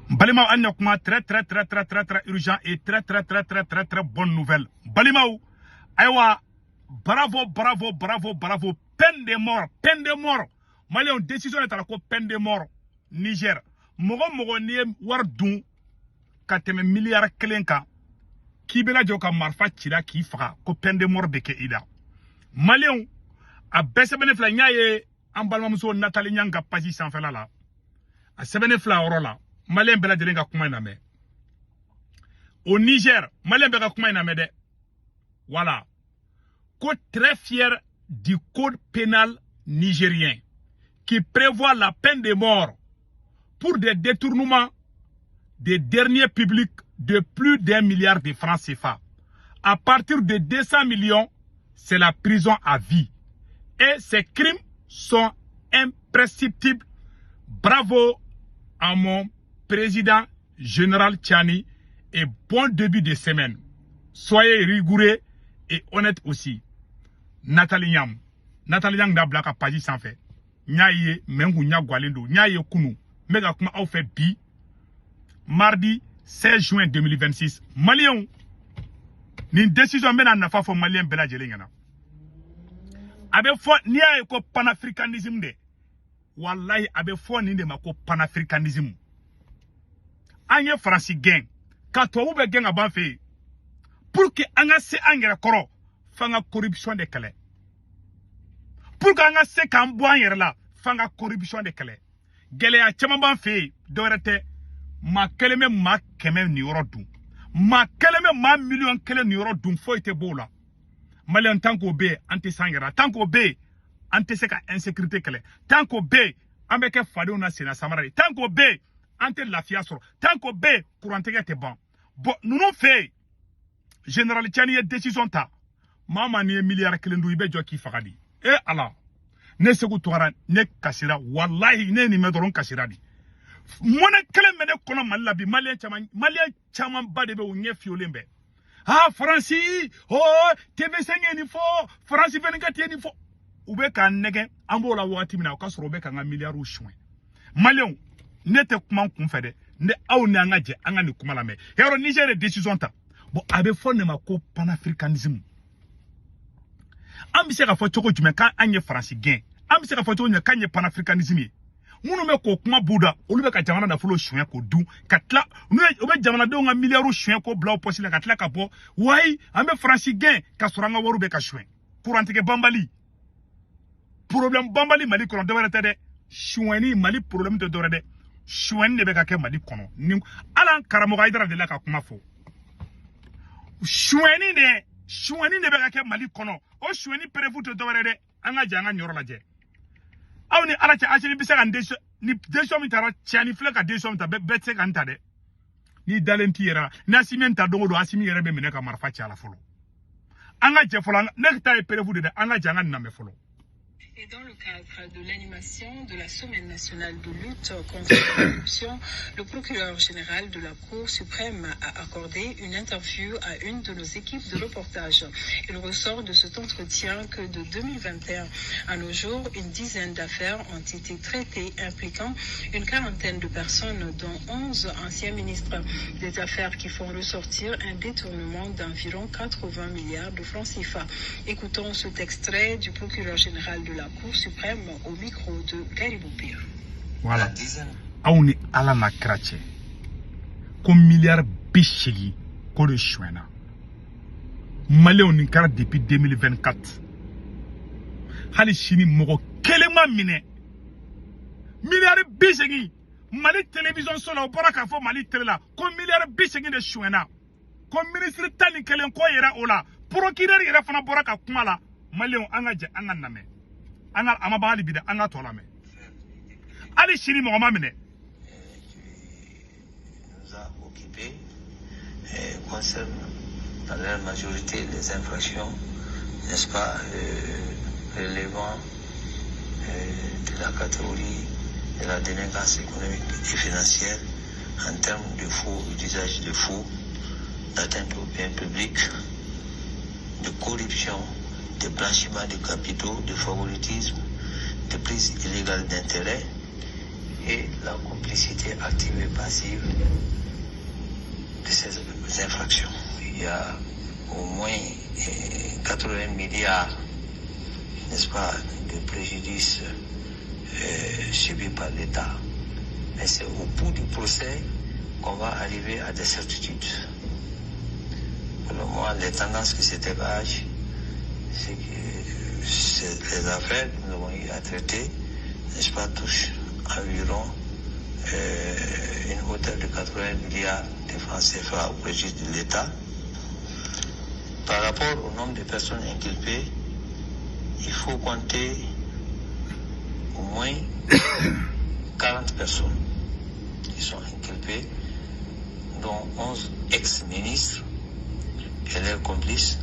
Balimao Anyokma, très urgent et très bonne nouvelle. Balimao, Aïwa, bravo. Peine de mort. Malien, décision est à la peine de mort. Niger. Mogo nie wardun, kateme milliard kelenka. Kibela joka marfa chira ki faka, ko peine de mort beke ida. Malien, a bese benefla nyaye, ambalmamuso Nathalie Nyanga pasi sanfela la. A sebenefla orola. Malien bela jelenga kuma na me. Au Niger, Malien bela kuma na me de. Voilà. Code très fier du code pénal nigérien qui prévoit la peine de mort pour des détournements des derniers publics de plus d'1 milliard de francs CFA. À partir de 200 millions, c'est la prison à vie. Et ces crimes sont imprescriptibles. Bravo à mon président général Tchani et bon début de semaine. Soyez rigoureux et honnête aussi. Nathalie Nyang da blaka paji sans fait. Nyaye mengu nyagwalendo nyaye kunu mega kuma au fait bi mardi 16 juin 2026 Malien ni décision mena na fa fo Malien bela jelengana abe fo ni ay ko panafricanisme de wallahi abe fo ni de mako panafricanisme anye franci gen ka to ube gen aban fe pour que anga se angere koro fanga corruption de kale pour que anga se kan bo angere la fanga corruption de kale gele ya chama ban fe dorete ma keleme ma keme ni yoro ma keleme ma million kele ni yoro dum fo ite bola Malien tanko be anti sangera tanko be anti seka insécurité kale tanko be ambeke fado na sena samara tanko be anti lafia soro tanko be courantege te bon nous non fait général Tchani décision ta mama ni milliard kelendu ibe joki fakadi ala ne segu toara ne kasira wallahi ne ni medoron kasira di mona kele mene kono malabi Malien chama bade be unye fiolembe Franci TV5 ni fo Franci 24 ni fo ube ka nege ambola wati mina ka soro be ka nga milliard chouin Malien ne te kuma kun fede ne aw ne anga je anga ni kuma la me hero Niger décision ta abe fo ne ma ko panafricanisme ambise ka fo choko jume kan anye Franci gen ambise ka fo choko ne kan ye panafricanisme munu me ko kuma buda olu be ka jamana da folo chouin ko du katla ube jamana de nga milliard chouin ko bla possible katla ka bo wai ambe Franci gen ka soranga woru be ka chouin courantike bambali problème bambali mali kono de wérete de chouini mali problème de dorede chouin de be ka ke mali kono ni alan karamo ga idara de la ka kuma fo chouini de be ka ke mali kono o chouini prévu de dorede anga janga nyoro la je awni ala cha achini bisa kan ni deso mi tara chani fle ka deso mi ta betse kan ta de ni dalenti yera na simenta dongo do asimi yera be mene ka marfa cha la folo anga je folo nek ta prévu de anga janga na me folo. Et dans le cadre de l'animation de la Semaine nationale de lutte contre la corruption, le procureur général de la Cour suprême a accordé une interview à une de nos équipes de reportage. Il ressort de cet entretien que de 2021 à nos jours, une dizaine d'affaires ont été traitées impliquant une quarantaine de personnes, dont 11 anciens ministres. Des affaires qui font ressortir un détournement d'environ 80 milliards de francs CFA. Écoutons cet extrait du procureur général de la Cour suprême au micro de Garibou Pire. Voilà. Aouni ala na krache. Comme milliard bichegi ko de chouena. Malé on kara depuis 2024. Hali chini mogo kelema mine. Milliard bichegi. Mali télévision solo baraka fo Mali télé la. Comme milliard bichegi de chouena. Comme ministre tani kelen ko yera ola. Procureur yera fana baraka kuma la. Malé on anga je anga name. Anga amabali bida anga tolame ali chini mo mamene nous a occupé concerne dans la majorité des infractions, n'est-ce pas, relevant de la catégorie de la délinquance économique et financière en termes de faux, d'usage de faux, d'atteinte aux biens publics, de corruption, de blanchiment de capitaux, de favoritisme, de prise illégale d'intérêt et la complicité active et passive de ces infractions. Il y a au moins 80 milliards, n'est-ce pas, de préjudices subis par l'État. Mais c'est au bout du procès qu'on va arriver à des certitudes. Pour le moment, les tendances qui se dégagent, c'est que les affaires que nous avons eu à traiter, n'est-ce pas, touchent environ une hauteur de 80 milliards de francs CFA au préjudice de l'État. Par rapport au nombre de personnes inculpées, il faut compter au moins 40 personnes qui sont inculpées, dont 11 ex-ministres et leurs complices,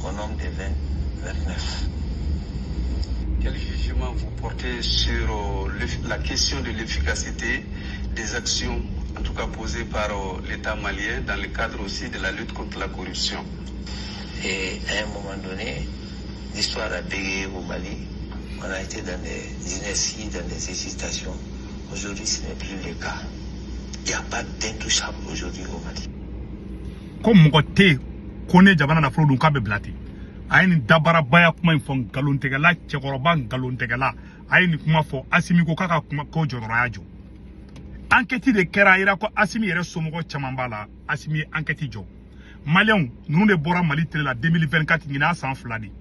au nombre de 29. Quel jugement vous portez sur la question de l'efficacité des actions, en tout cas posées par l'État malien, dans le cadre aussi de la lutte contre la corruption? Et à un moment donné, l'histoire a bégayé au Mali. On a été dans des inerties, dans des hésitations. Aujourd'hui, ce n'est plus le cas. Il n'y a pas d'intouchable aujourd'hui au Mali. Comme mon côté, connaît Jabana na Frodun Kabe Blati. Aïni Dabara Baya Kuma Fon Galuntegala, Tchekoroban Galuntegala, Aïni Kuma Fo, Asimi Kokaka Kuma Kojo Rajo. Enquête de Kera Irako, Asimi Resomo Chamambala, Asimi Enquête Jo. Maliens, nous ne borons Mali la 2024 Nina sans flani.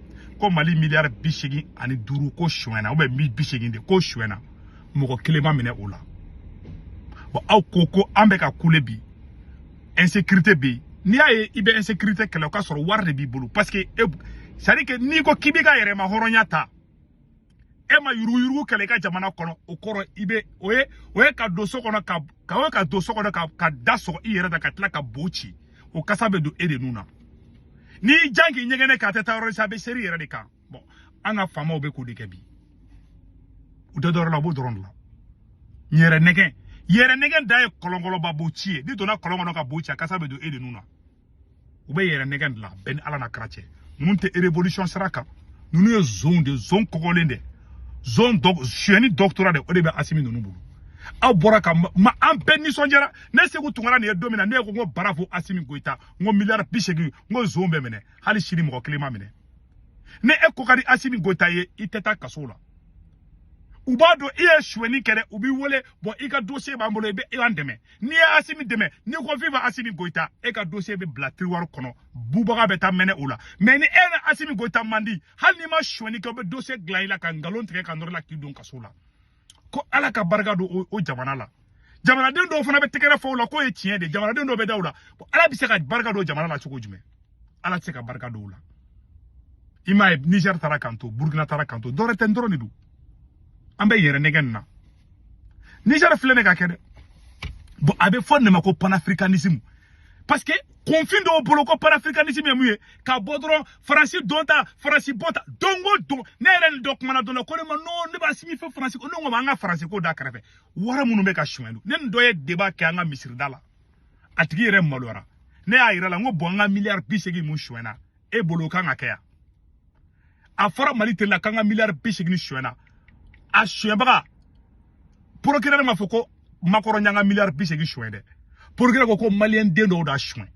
Comme Mali milliard Bichegi, Ani Duru Koshwena, ou bien Bichegi de Koshwena, Moko Kilema Mine Ola. Bon, au Koko, Ambeka Kulebi, insécurité bi, ni a ibe insécurité que le cas sur war de bibulu, parce que, ça dit que Niko Kibiga ere ma horonyata. Ema yuru que les gars jamana kono, okoro ibe, oye ka doso kono ka doso kono ka daso ire da katla ka bochi. O kasabe do ede nuna ni jangi nyegene ka teta ro sabe seri yere de kan bon anga fama obe ko de kebi o de dor la bo doron la yere negen daye kolongolo ba bochie di dona kolongono ka bochia kasabe do ede nuna ube yere negen la ben ala na krache munte révolution saraka nunu ye zone kokolende zone dog cheni doctorat de odebe asimi nunu bulu aw bora ka ma an ben ni sonjera ne segu tungara ne domina ne ko ngo barafo Asimi Goita ngo milliard bishegi ngo zombe mene hali shiri mo klima mene ne e ko kadi Asimi Goita ye iteta kasola ubado iye shweni kere ubi wole bo ika dossier ba mbolo be e andeme ni Asimi deme ni ko viva Asimi Goita e ka dossier be blatri war kono bubaga beta mene ola mais ni ena Asimi Goita mandi hal ni ma shweni ko be dossier glaila ka ngalon tre ka ndor la ki don kasola ko ala ka barka do o jamana la jamana den do fana be tekere fo la ko e tien de jamana den do be dawla ala bi se ka barka do jamana la choko jume ala se ka barka do la ima Niger tara kanto Burkina tara kanto dore ten doro ni du ambe yere negen na Niger flene ka kede bo abe fonne mako panafricanisme parce que confine do bolo ko panafricanisme muye ka bodro franci donta franci bota dongo don ne ren dok mana don ko ma no ne ba simi fe franci ko no nga franci ko da krefe wara munu be ka shwendu nen doye débat ka nga misir dala atigi re malora ne ayira la ngo bonga milliard bisegi mu shwena e bolo ka nga kaya a fara malite la ka nga milliard bisegi ni shwena a shweba procureur ma foko makoro nyanga milliard bisegi shwede procureur ko malien dendo da shwen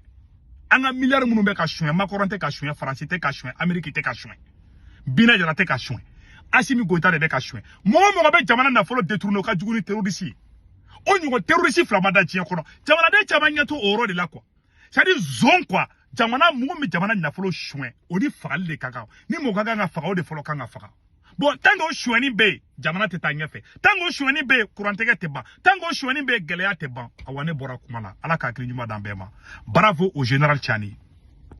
anga milliard munu be ka shwen makoronte ka shwen français te ka shwen amérique te ka shwen bina jara te ka shwen Asimi Goita de be ka shwen mo be jamana na folo détourner ka juguni terroriste o nyugo terroriste flamada jien kono jamana de jamanya to oro de la quoi ça dit zone quoi jamana mo mi jamana na folo shwen o di fagal de kaka ni mo kaka nga faga o de folo kanga faga bon tango shweni be jamana te tanya fe tango shweni be kurantege te ba tango shweni be geleya te ba awane bora kumala ala ka kili nyuma dambema bravo au général Tchani.